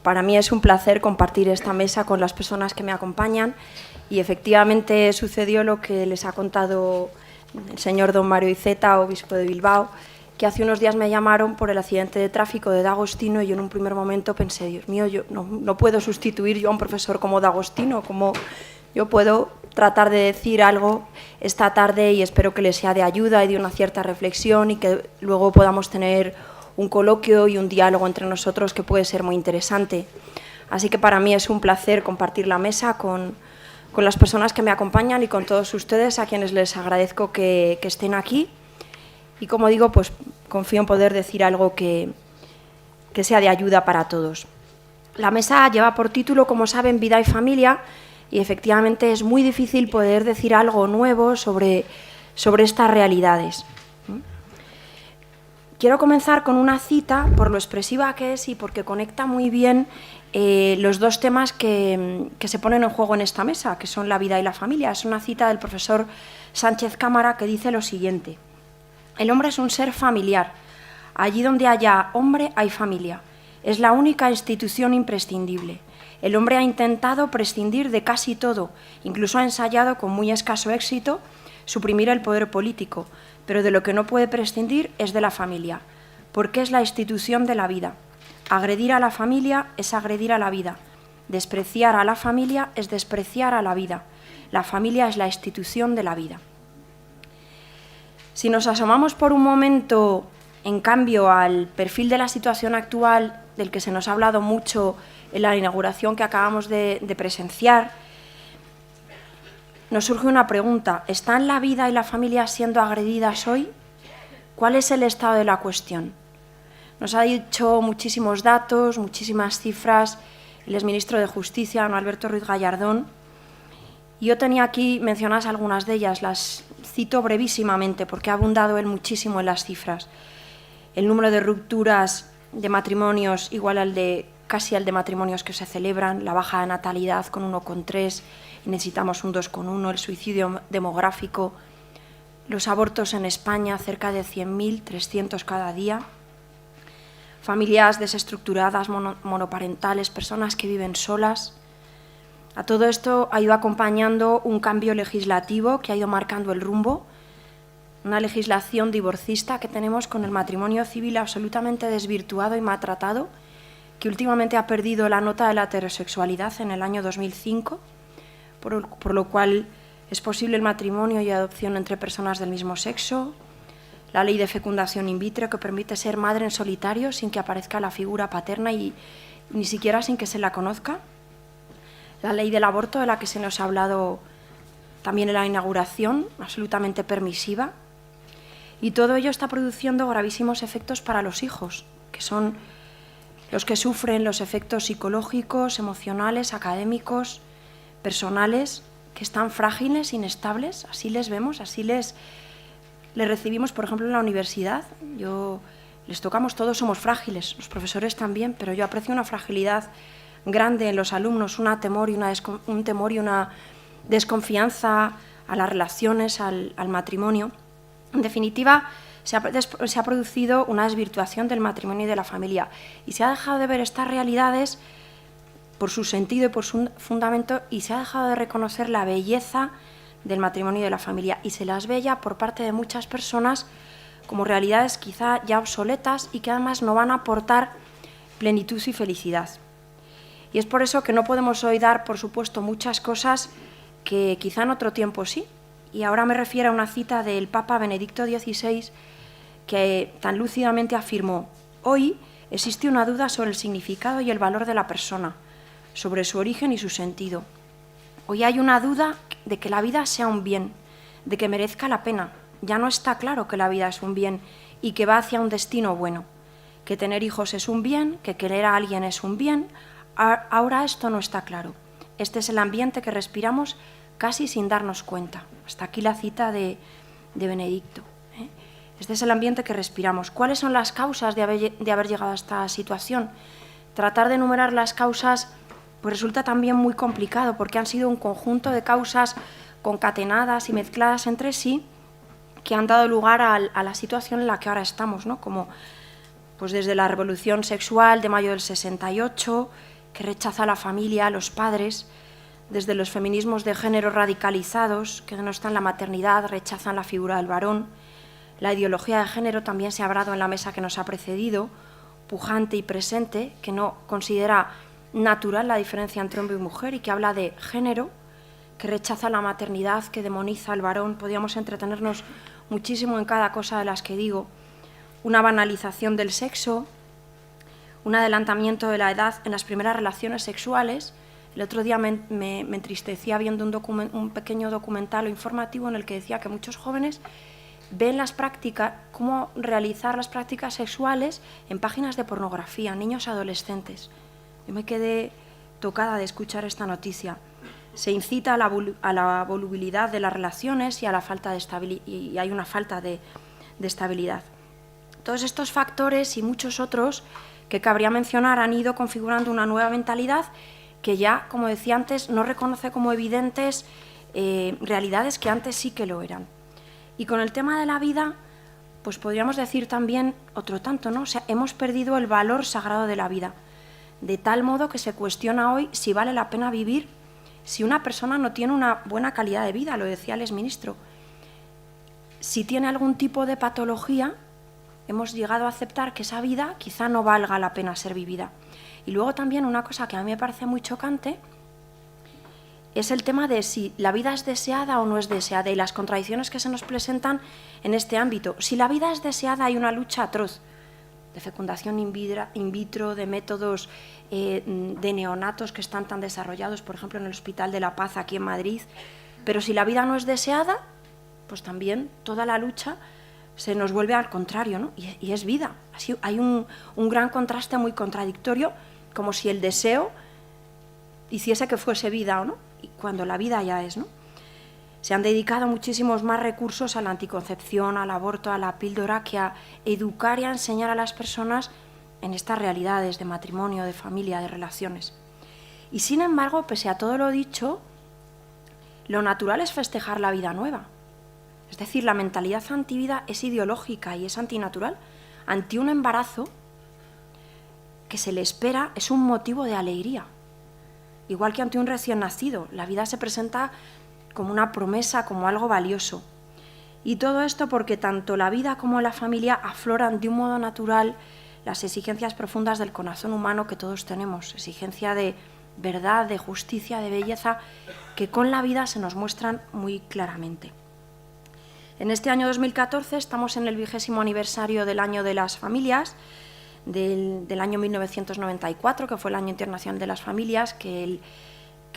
para mí es un placer compartir esta mesa con las personas que me acompañan y efectivamente sucedió lo que les ha contado el señor don Mario Iceta, obispo de Bilbao, que hace unos días me llamaron por el accidente de tráfico de D'Agostino y yo en un primer momento pensé, Dios mío, yo no puedo sustituir yo a un profesor como D'Agostino, como yo puedo tratar de decir algo esta tarde y espero que les sea de ayuda y de una cierta reflexión y que luego podamos tener un coloquio y un diálogo entre nosotros que puede ser muy interesante. Así que para mí es un placer compartir la mesa con las personas que me acompañan y con todos ustedes, a quienes les agradezco que estén aquí. Y como digo, pues confío en poder decir algo que sea de ayuda para todos. La mesa lleva por título, como saben, Vida y Familia, y efectivamente es muy difícil poder decir algo nuevo sobre estas realidades. Quiero comenzar con una cita, por lo expresiva que es y porque conecta muy bien los dos temas que se ponen en juego en esta mesa, que son la vida y la familia. Es una cita del profesor Sánchez Cámara que dice lo siguiente: el hombre es un ser familiar. Allí donde haya hombre hay familia. Es la única institución imprescindible. El hombre ha intentado prescindir de casi todo, incluso ha ensayado con muy escaso éxito suprimir el poder político, pero de lo que no puede prescindir es de la familia, porque es la institución de la vida. Agredir a la familia es agredir a la vida. Despreciar a la familia es despreciar a la vida. La familia es la institución de la vida. Si nos asomamos por un momento, en cambio, al perfil de la situación actual, del que se nos ha hablado mucho en la inauguración que acabamos de presenciar, nos surge una pregunta: ¿están la vida y la familia siendo agredidas hoy? ¿Cuál es el estado de la cuestión? Nos ha dicho muchísimos datos, muchísimas cifras el exministro de Justicia, don Alberto Ruiz Gallardón. Yo tenía aquí mencionadas algunas de ellas, las cito brevísimamente porque ha abundado él muchísimo en las cifras. El número de rupturas de matrimonios igual casi al de matrimonios que se celebran, la baja natalidad con 1,3, y necesitamos un 2,1, el suicidio demográfico, los abortos en España, cerca de 100.000, 300 cada día, familias desestructuradas, monoparentales, personas que viven solas. A todo esto ha ido acompañando un cambio legislativo que ha ido marcando el rumbo, una legislación divorcista que tenemos con el matrimonio civil absolutamente desvirtuado y maltratado, que últimamente ha perdido la nota de la heterosexualidad en el año 2005, por lo cual es posible el matrimonio y adopción entre personas del mismo sexo, la ley de fecundación in vitro que permite ser madre en solitario sin que aparezca la figura paterna y ni siquiera sin que se la conozca, la ley del aborto de la que se nos ha hablado también en la inauguración, absolutamente permisiva, y todo ello está produciendo gravísimos efectos para los hijos, que son los que sufren los efectos psicológicos, emocionales, académicos, personales, que están frágiles, inestables, así les vemos, así les recibimos, por ejemplo, en la universidad. Les tocamos, todos somos frágiles, los profesores también, pero yo aprecio una fragilidad grande en los alumnos, un temor y una desconfianza a las relaciones, al matrimonio. En definitiva, se ha producido una desvirtuación del matrimonio y de la familia y se ha dejado de ver estas realidades por su sentido y por su fundamento y se ha dejado de reconocer la belleza del matrimonio y de la familia y se las ve ya por parte de muchas personas como realidades quizá ya obsoletas y que además no van a aportar plenitud y felicidad. Y es por eso que no podemos hoy dar, por supuesto, muchas cosas que quizá en otro tiempo sí. Y ahora me refiero a una cita del Papa Benedicto XVI que tan lúcidamente afirmó: hoy existe una duda sobre el significado y el valor de la persona, sobre su origen y su sentido. Hoy hay una duda de que la vida sea un bien, de que merezca la pena. Ya no está claro que la vida es un bien y que va hacia un destino bueno, que tener hijos es un bien, que querer a alguien es un bien. Ahora esto no está claro. Este es el ambiente que respiramos casi sin darnos cuenta. Hasta aquí la cita de Benedicto. Este es el ambiente que respiramos. ¿Cuáles son las causas de haber llegado a esta situación? Tratar de enumerar las causas pues resulta también muy complicado porque han sido un conjunto de causas concatenadas y mezcladas entre sí que han dado lugar a la situación en la que ahora estamos, ¿no? Como pues desde la revolución sexual de mayo del 68, que rechaza a la familia, a los padres, desde los feminismos de género radicalizados, que denostan la maternidad, rechazan la figura del varón. La ideología de género también se ha hablado en la mesa que nos ha precedido, pujante y presente, que no considera natural la diferencia entre hombre y mujer y que habla de género, que rechaza la maternidad, que demoniza al varón. Podríamos entretenernos muchísimo en cada cosa de las que digo. Una banalización del sexo, un adelantamiento de la edad en las primeras relaciones sexuales. El otro día me entristecía viendo un pequeño documental o informativo en el que decía que muchos jóvenes ven las prácticas, cómo realizar las prácticas sexuales en páginas de pornografía, niños adolescentes. Yo me quedé tocada de escuchar esta noticia. Se incita a la volubilidad de las relaciones y a la falta de estabilidad, y hay una falta de estabilidad. Todos estos factores y muchos otros que cabría mencionar han ido configurando una nueva mentalidad que ya, como decía antes, no reconoce como evidentes realidades que antes sí que lo eran. Y con el tema de la vida, pues podríamos decir también otro tanto, ¿no? O sea, hemos perdido el valor sagrado de la vida, de tal modo que se cuestiona hoy si vale la pena vivir si una persona no tiene una buena calidad de vida, lo decía el exministro. Si tiene algún tipo de patología, hemos llegado a aceptar que esa vida quizá no valga la pena ser vivida. Y luego también una cosa que a mí me parece muy chocante es el tema de si la vida es deseada o no es deseada y las contradicciones que se nos presentan en este ámbito. Si la vida es deseada, hay una lucha atroz de fecundación in vitro, de métodos de neonatos que están tan desarrollados, por ejemplo, en el Hospital de la Paz aquí en Madrid. Pero si la vida no es deseada, pues también toda la lucha se nos vuelve al contrario, ¿no? Y es vida. Así hay un gran contraste muy contradictorio, como si el deseo hiciese que fuese vida o no, y cuando la vida ya es, ¿no? Se han dedicado muchísimos más recursos a la anticoncepción, al aborto, a la píldora, que a educar y a enseñar a las personas en estas realidades de matrimonio, de familia, de relaciones. Y sin embargo, pese a todo lo dicho, lo natural es festejar la vida nueva. Es decir, la mentalidad antivida es ideológica y es antinatural. Ante un embarazo que se le espera es un motivo de alegría. Igual que ante un recién nacido, la vida se presenta como una promesa, como algo valioso. Y todo esto porque tanto la vida como la familia afloran de un modo natural las exigencias profundas del corazón humano que todos tenemos, exigencia de verdad, de justicia, de belleza, que con la vida se nos muestran muy claramente. En este año 2014 estamos en el 20º aniversario del Año de las Familias, del año 1994, que fue el Año Internacional de las Familias, que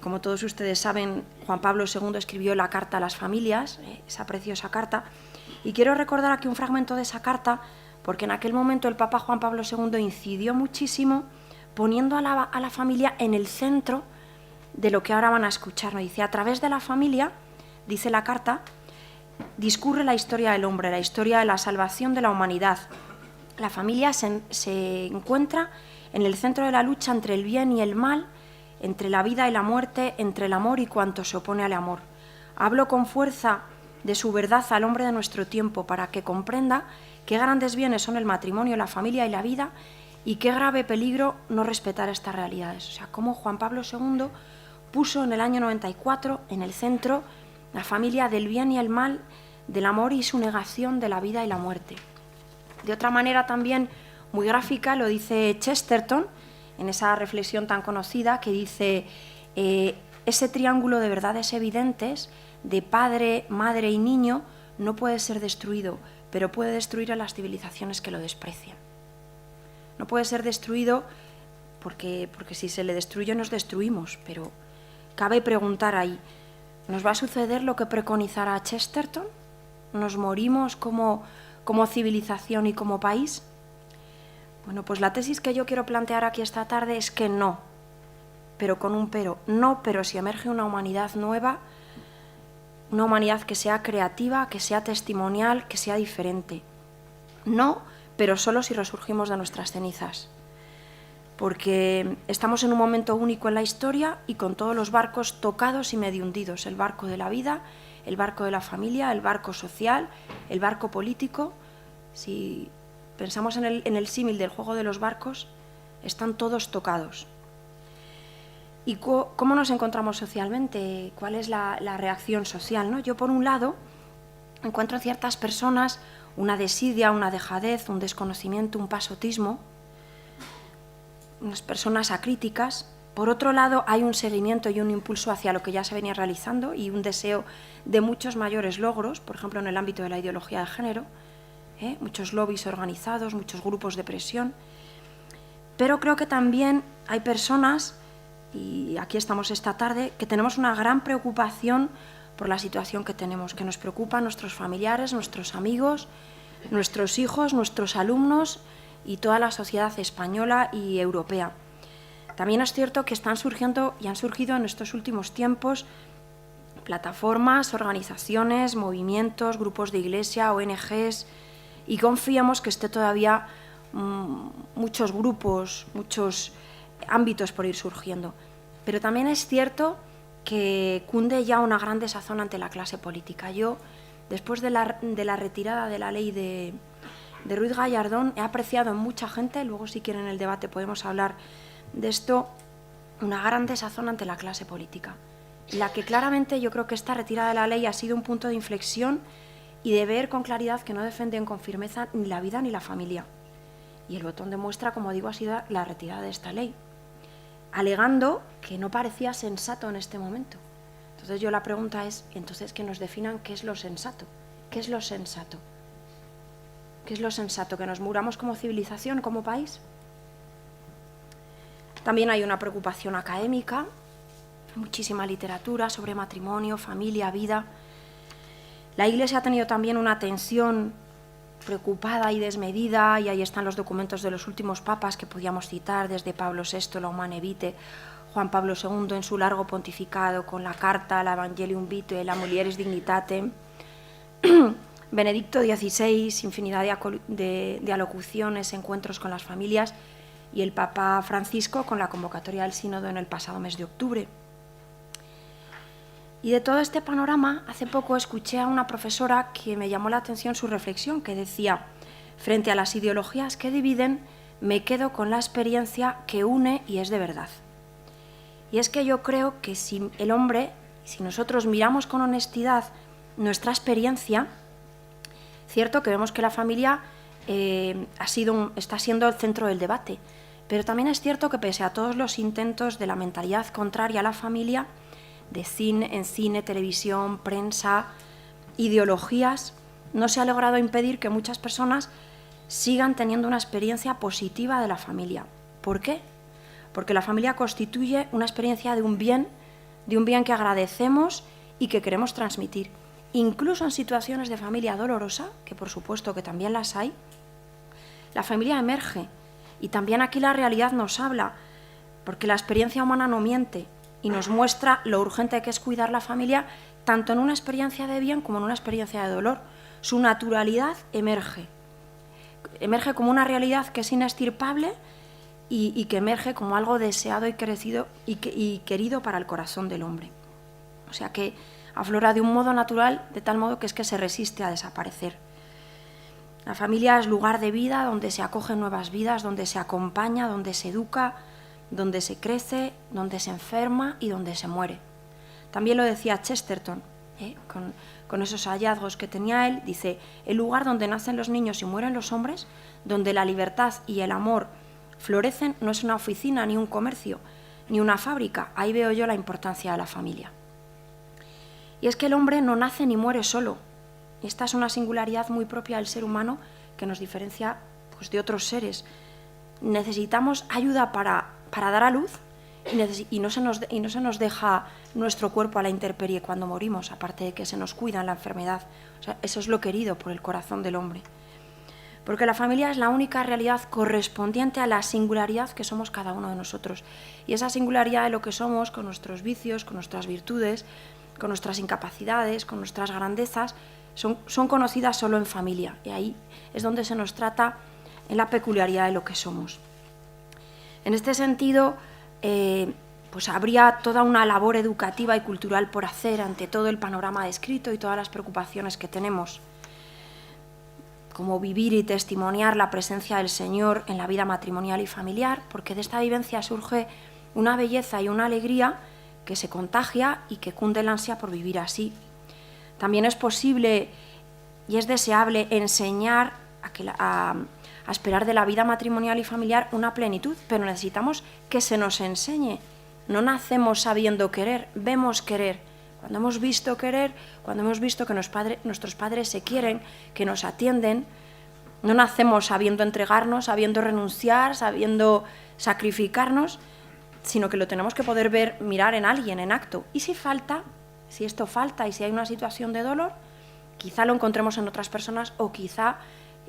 como todos ustedes saben, Juan Pablo II escribió la Carta a las Familias, esa preciosa carta, y quiero recordar aquí un fragmento de esa carta, porque en aquel momento el Papa Juan Pablo II incidió muchísimo poniendo a la familia en el centro de lo que ahora van a escuchar. ¿No? Dice, a través de la familia, dice la carta, discurre la historia del hombre, la historia de la salvación de la humanidad. La familia se encuentra en el centro de la lucha entre el bien y el mal, entre la vida y la muerte, entre el amor y cuanto se opone al amor. Hablo con fuerza de su verdad al hombre de nuestro tiempo para que comprenda qué grandes bienes son el matrimonio, la familia y la vida y qué grave peligro no respetar estas realidades. O sea, cómo Juan Pablo II puso en el año 94 en el centro la familia del bien y el mal, del amor y su negación de la vida y la muerte. De otra manera también muy gráfica lo dice Chesterton en esa reflexión tan conocida que dice ese triángulo de verdades evidentes de padre, madre y niño no puede ser destruido, pero puede destruir a las civilizaciones que lo desprecian. No puede ser destruido porque si se le destruye nos destruimos, pero cabe preguntar ahí, ¿nos va a suceder lo que preconizará Chesterton? ¿Nos morimos como civilización y como país? Bueno, pues la tesis que yo quiero plantear aquí esta tarde es que no, pero con un pero. No, pero si emerge una humanidad nueva, una humanidad que sea creativa, que sea testimonial, que sea diferente. No, pero solo si resurgimos de nuestras cenizas. Porque estamos en un momento único en la historia y con todos los barcos tocados y medio hundidos. El barco de la vida, el barco de la familia, el barco social, el barco político. Si pensamos en el símil del juego de los barcos, están todos tocados. ¿Y cómo nos encontramos socialmente? ¿Cuál es la reacción social, ¿no? Yo, por un lado, encuentro en ciertas personas una desidia, una dejadez, un desconocimiento, un pasotismo, unas personas acríticas. Por otro lado, hay un seguimiento y un impulso hacia lo que ya se venía realizando y un deseo de muchos mayores logros, por ejemplo, en el ámbito de la ideología de género, muchos lobbies organizados, muchos grupos de presión. Pero creo que también hay personas, y aquí estamos esta tarde, que tenemos una gran preocupación por la situación que tenemos, que nos preocupan nuestros familiares, nuestros amigos, nuestros hijos, nuestros alumnos y toda la sociedad española y europea. También es cierto que están surgiendo y han surgido en estos últimos tiempos plataformas, organizaciones, movimientos, grupos de iglesia, ONGs, y confiamos que esté todavía muchos grupos, muchos ámbitos por ir surgiendo. Pero también es cierto que cunde ya una gran desazón ante la clase política. Yo, después de la retirada de la ley de Ruiz Gallardón, he apreciado en mucha gente, luego si quieren en el debate podemos hablar de esto, una gran desazón ante la clase política, en la que claramente yo creo que esta retirada de la ley ha sido un punto de inflexión y de ver con claridad que no defienden con firmeza ni la vida ni la familia. Y el botón de muestra, como digo, ha sido la retirada de esta ley, alegando que no parecía sensato en este momento. Entonces yo la pregunta es, entonces que nos definan qué es lo sensato. ¿Qué es lo sensato? ¿Qué es lo sensato? ¿Que nos muramos como civilización, como país? También hay una preocupación académica, muchísima literatura sobre matrimonio, familia, vida. La Iglesia ha tenido también una tensión preocupada y desmedida, y ahí están los documentos de los últimos papas que podíamos citar, desde Pablo VI, la Humane Vitae, Juan Pablo II en su largo pontificado con la carta, la Evangelium Vitae, la Mulieris Dignitate, Benedicto XVI, infinidad de alocuciones, encuentros con las familias, y el Papa Francisco con la convocatoria del Sínodo en el pasado mes de octubre. Y de todo este panorama, hace poco escuché a una profesora que me llamó la atención su reflexión, que decía, frente a las ideologías que dividen, me quedo con la experiencia que une y es de verdad. Y es que yo creo que si el hombre, si nosotros miramos con honestidad nuestra experiencia, cierto que vemos que la familia está siendo el centro del debate, pero también es cierto que pese a todos los intentos de la mentalidad contraria a la familia, en cine, televisión, prensa, ideologías, no se ha logrado impedir que muchas personas sigan teniendo una experiencia positiva de la familia. ¿Por qué? Porque la familia constituye una experiencia de un bien que agradecemos y que queremos transmitir. Incluso en situaciones de familia dolorosa, que por supuesto que también las hay, la familia emerge. Y también aquí la realidad nos habla, porque la experiencia humana no miente y nos muestra lo urgente que es cuidar la familia, tanto en una experiencia de bien como en una experiencia de dolor. Su naturalidad emerge como una realidad que es inestirpable y que emerge como algo deseado y querido para el corazón del hombre. O sea que aflora de un modo natural, de tal modo que es que se resiste a desaparecer. La familia es lugar de vida donde se acogen nuevas vidas, donde se acompaña, donde se educa, donde se crece, donde se enferma y donde se muere. También lo decía Chesterton, con esos hallazgos que tenía él, dice, el lugar donde nacen los niños y mueren los hombres, donde la libertad y el amor florecen, no es una oficina, ni un comercio, ni una fábrica. Ahí veo yo la importancia de la familia. Y es que el hombre no nace ni muere solo. Esta es una singularidad muy propia del ser humano que nos diferencia pues, de otros seres. Necesitamos ayuda para dar a luz y no se nos deja nuestro cuerpo a la intemperie cuando morimos, aparte de que se nos cuida en la enfermedad. O sea, eso es lo querido por el corazón del hombre. Porque la familia es la única realidad correspondiente a la singularidad que somos cada uno de nosotros. Y esa singularidad de lo que somos, con nuestros vicios, con nuestras virtudes, con nuestras incapacidades, con nuestras grandezas, son conocidas solo en familia. Y ahí es donde se nos trata en la peculiaridad de lo que somos. En este sentido, pues habría toda una labor educativa y cultural por hacer ante todo el panorama descrito y todas las preocupaciones que tenemos, como vivir y testimoniar la presencia del Señor en la vida matrimonial y familiar, porque de esta vivencia surge una belleza y una alegría que se contagia y que cunde el ansia por vivir así. También es posible y es deseable enseñar a esperar de la vida matrimonial y familiar una plenitud, pero necesitamos que se nos enseñe. No nacemos sabiendo querer, vemos querer. Cuando hemos visto querer, cuando hemos visto que nuestros padres se quieren, que nos atienden, no nacemos sabiendo entregarnos, sabiendo renunciar, sabiendo sacrificarnos, sino que lo tenemos que poder ver, mirar en alguien, en acto. Y si falta, si esto falta y si hay una situación de dolor, quizá lo encontremos en otras personas o quizá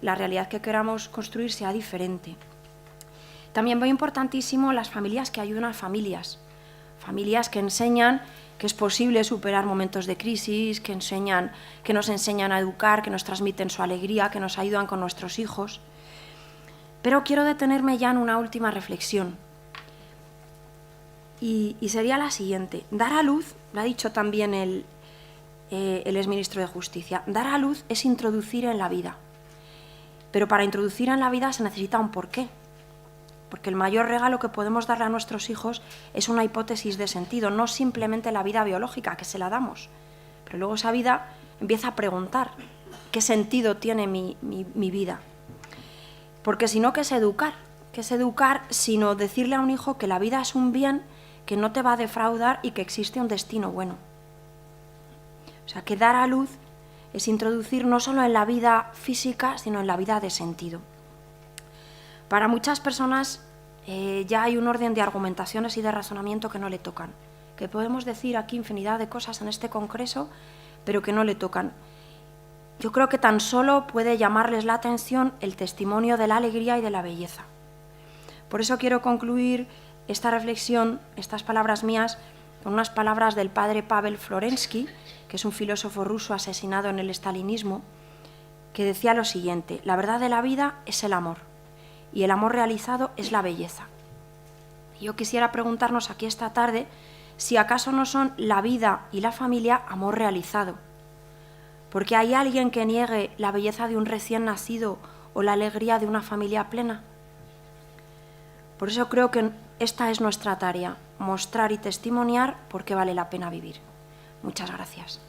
la realidad que queramos construir sea diferente. También muy importantísimo las familias que ayudan a familias que enseñan que es posible superar momentos de crisis, que nos enseñan a educar, que nos transmiten su alegría, que nos ayudan con nuestros hijos. Pero quiero detenerme ya en una última reflexión. Y sería la siguiente. Dar a luz, lo ha dicho también el exministro de Justicia, dar a luz es introducir en la vida. Pero para introducir en la vida se necesita un porqué. Porque el mayor regalo que podemos darle a nuestros hijos es una hipótesis de sentido, no simplemente la vida biológica, que se la damos. Pero luego esa vida empieza a preguntar qué sentido tiene mi vida. Porque si no, ¿qué es educar? ¿Qué es educar sino decirle a un hijo que la vida es un bien, que no te va a defraudar y que existe un destino bueno? O sea, que dar a luz es introducir no solo en la vida física, sino en la vida de sentido. Para muchas personas ya hay un orden de argumentaciones y de razonamiento que no le tocan, que podemos decir aquí infinidad de cosas en este congreso, pero que no le tocan. Yo creo que tan solo puede llamarles la atención el testimonio de la alegría y de la belleza. Por eso quiero concluir esta reflexión, estas palabras mías, con unas palabras del padre Pavel Florensky, que es un filósofo ruso asesinado en el estalinismo, que decía lo siguiente: la verdad de la vida es el amor, y el amor realizado es la belleza. Yo quisiera preguntarnos aquí esta tarde si acaso no son la vida y la familia amor realizado. Porque ¿hay alguien que niegue la belleza de un recién nacido o la alegría de una familia plena? Por eso creo que esta es nuestra tarea, mostrar y testimoniar por qué vale la pena vivir. Muchas gracias.